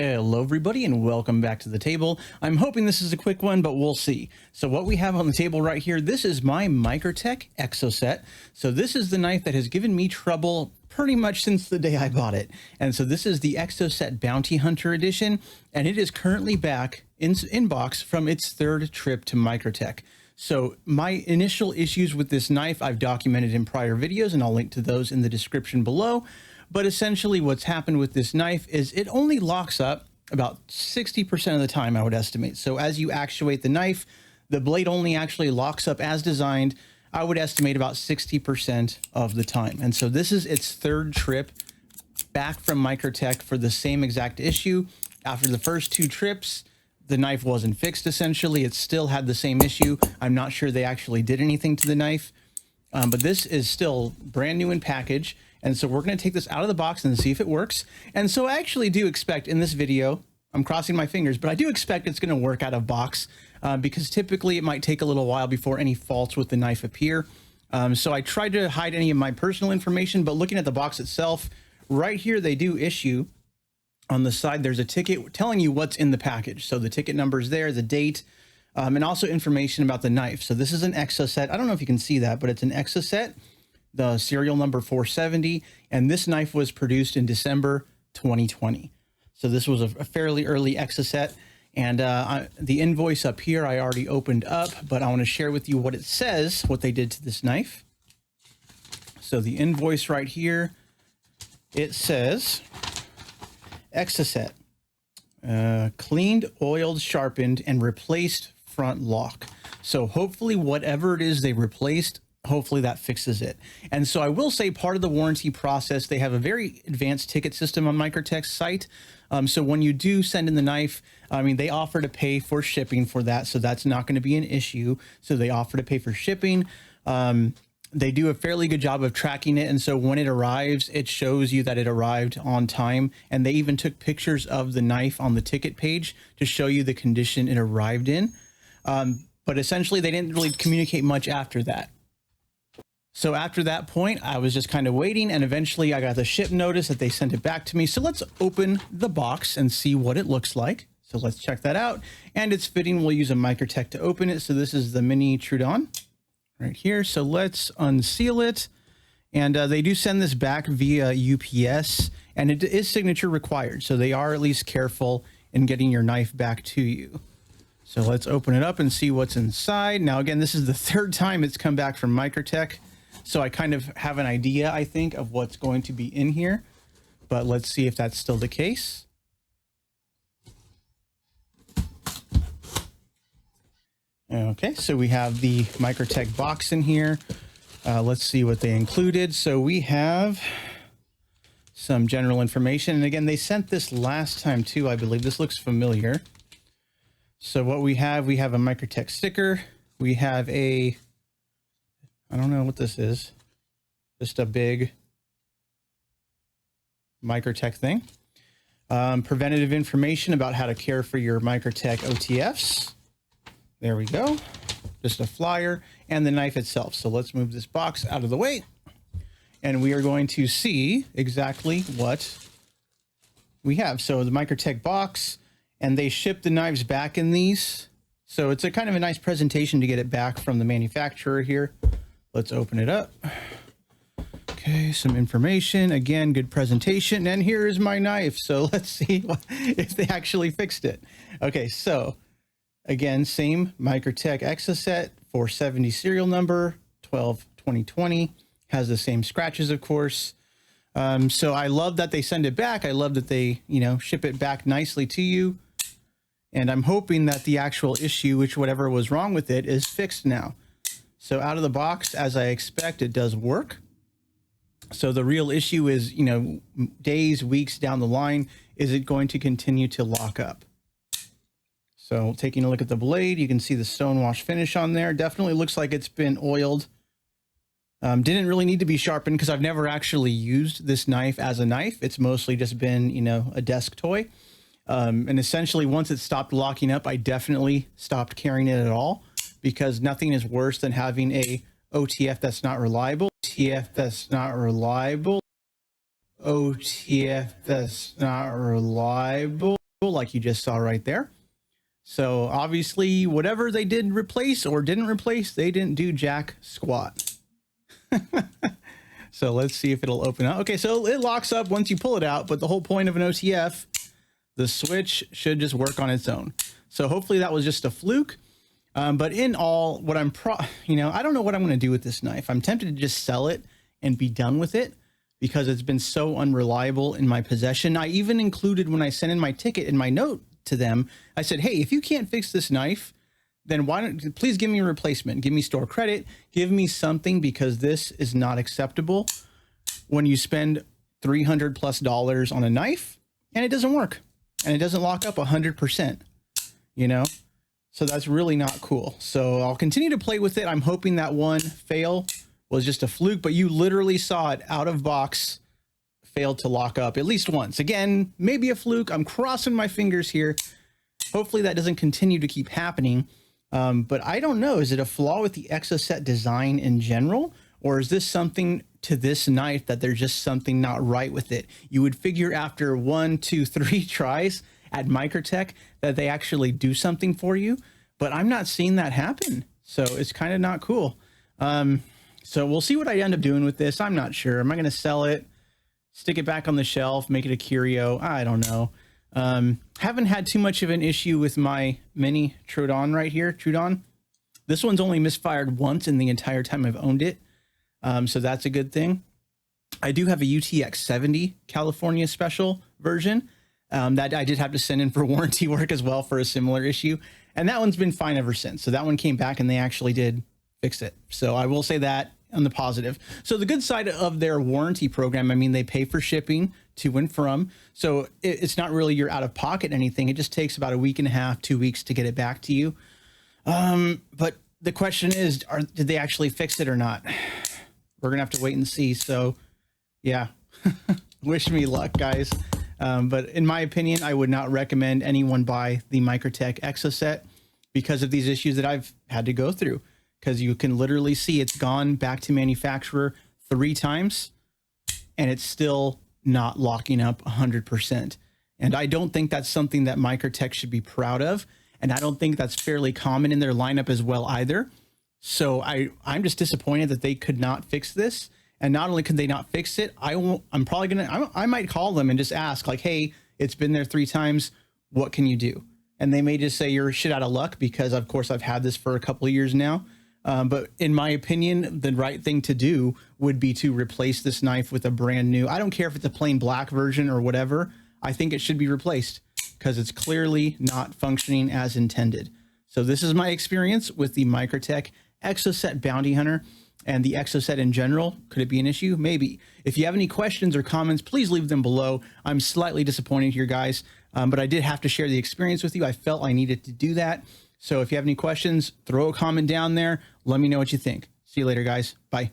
Hello everybody and welcome back to the table. I'm hoping this is a quick one, but we'll see. So what we have on the table right here, this is my Microtech EXOCET. So this is the knife that has given me trouble pretty much since the day I bought it. And so this is the EXOCET Bounty Hunter edition, and it is currently back in box from its third trip to Microtech. So my initial issues with this knife I've documented in prior videos, and I'll link to those in the description below. But essentially what's happened with this knife is it only locks up about 60% of the time, I would estimate. So as you actuate the knife, the blade only actually locks up as designed, I would estimate about 60% of the time. And so this is its third trip back from Microtech for the same exact issue. After the first two trips, the knife wasn't fixed essentially. It still had the same issue. I'm not sure they actually did anything to the knife, but this is still brand new in package. And so we're going to take this out of the box and see if it works. And so I actually do expect in this video, I'm crossing my fingers, but I do expect it's going to work out of box because typically it might take a little while before any faults with the knife appear. So I tried to hide any of my personal information, but looking at the box itself, right here, they do issue on the side, there's a ticket telling you what's in the package. So the ticket number is there, the date, and also information about the knife. So this is an EXOCET. I don't know if you can see that, but it's an EXOCET. The serial number 470, and this knife was produced in December 2020. So this was a fairly early EXOCET, and the invoice up here I already opened up, but I want to share with you what it says, what they did to this knife. So the invoice right here, it says EXOCET, cleaned, oiled, sharpened, and replaced front lock. So hopefully whatever it is they replaced, hopefully that fixes it. And so I will say part of the warranty process, they have a very advanced ticket system on Microtech's site. So when you do send in the knife, I mean, they offer to pay for shipping for that. So that's not going to be an issue. So they offer to pay for shipping. They do a fairly good job of tracking it. And so when it arrives, it shows you that it arrived on time. And they even took pictures of the knife on the ticket page to show you the condition it arrived in. But essentially they didn't really communicate much after that. So after that point, I was just kind of waiting, and eventually I got the ship notice that they sent it back to me. So let's open the box and see what it looks like. So let's check that out. And it's fitting, we'll use a Microtech to open it. So this is the mini Trudon right here. So let's unseal it. And they do send this back via UPS, and it is signature required. So they are at least careful in getting your knife back to you. So let's open it up and see what's inside. Now, again, this is the third time it's come back from Microtech. So I kind of have an idea, I think, of what's going to be in here, but let's see if that's still the case. Okay, so we have the Microtech box in here. Let's see what they included. So we have some general information. And again, they sent this last time too, I believe. This looks familiar. So what we have a Microtech sticker. We have a, I don't know what this is. Just a big Microtech thing. Preventative information about how to care for your Microtech OTFs. There we go. Just a flyer and the knife itself. So let's move this box out of the way. And we are going to see exactly what we have. So the Microtech box, and they ship the knives back in these. So it's a kind of a nice presentation to get it back from the manufacturer here. Let's open it up. Okay, some information. Again, good presentation. And here is my knife. So let's see if they actually fixed it. Okay, so again, same Microtech EXOCET 470 serial number 12-2020. Has the same scratches, of course. So I love that they send it back. I love that they, ship it back nicely to you. And I'm hoping that the actual issue, which whatever was wrong with it, is fixed now. So out of the box, as I expect, it does work. So the real issue is, days, weeks down the line, is it going to continue to lock up? So taking a look at the blade, you can see the stonewash finish on there. Definitely looks like it's been oiled. Didn't really need to be sharpened because I've never actually used this knife as a knife. It's mostly just been, a desk toy. And essentially once it stopped locking up, I definitely stopped carrying it at all, because nothing is worse than having a OTF that's not reliable. OTF that's not reliable. OTF that's not reliable. manual like you just saw right there. So obviously whatever they did replace or didn't replace, they didn't do jack squat. So let's see if it'll open up. Okay, so it locks up once you pull it out, but the whole point of an OTF, the switch should just work on its own. So hopefully that was just a fluke. But in all, what I'm I don't know what I'm going to do with this knife. I'm tempted to just sell it and be done with it because it's been so unreliable in my possession. I even included, when I sent in my ticket, in my note to them, I said, hey, if you can't fix this knife, then why don't please give me a replacement, give me store credit, give me something, because this is not acceptable when you spend $300+ on a knife and it doesn't work and it doesn't lock up 100%, you know? So that's really not cool. So I'll continue to play with it. I'm hoping that one fail was just a fluke, but you literally saw it out of box, failed to lock up at least once. Again, maybe a fluke. I'm crossing my fingers here. Hopefully that doesn't continue to keep happening. But I don't know. Is it a flaw with the EXOCET design in general? Or is this something to this knife that there's just something not right with it? You would figure after 1, 2, 3 tries at Microtech that they actually do something for you, but I'm not seeing that happen. So it's kind of not cool. So we'll see what I end up doing with this. I'm not sure. Am I going to sell it, stick it back on the shelf, make it a curio? I don't know. Haven't had too much of an issue with my mini Trudon right here. Trudon. This one's only misfired once in the entire time I've owned it. So that's a good thing. I do have a UTX 70 California special version that I did have to send in for warranty work as well for a similar issue. And that one's been fine ever since. So that one came back and they actually did fix it. So I will say that on the positive. So the good side of their warranty program, I mean, they pay for shipping to and from. So it's not really you're out of pocket anything. It just takes about a week and a half, 2 weeks to get it back to you. But the question is, did they actually fix it or not? We're gonna have to wait and see. So yeah, wish me luck, guys. But in my opinion, I would not recommend anyone buy the Microtech EXOCET because of these issues that I've had to go through. Because you can literally see it's gone back to manufacturer 3 times and it's still not locking up 100%. And I don't think that's something that Microtech should be proud of. And I don't think that's fairly common in their lineup as well either. So I'm just disappointed that they could not fix this. And not only could they not fix it, I might call them and just ask like, hey, it's been there 3 times. What can you do? And they may just say you're shit out of luck because of course I've had this for a couple of years now. But in my opinion, the right thing to do would be to replace this knife with a brand new. I don't care if it's a plain black version or whatever. I think it should be replaced because it's clearly not functioning as intended. So this is my experience with the Microtech EXOCET Bounty Hunter and the EXOCET in general. Could it be an issue? Maybe. If you have any questions or comments, please leave them below. I'm slightly disappointed here, guys, but I did have to share the experience with you. I felt I needed to do that. So if you have any questions, throw a comment down there. Let me know what you think. See you later, guys. Bye.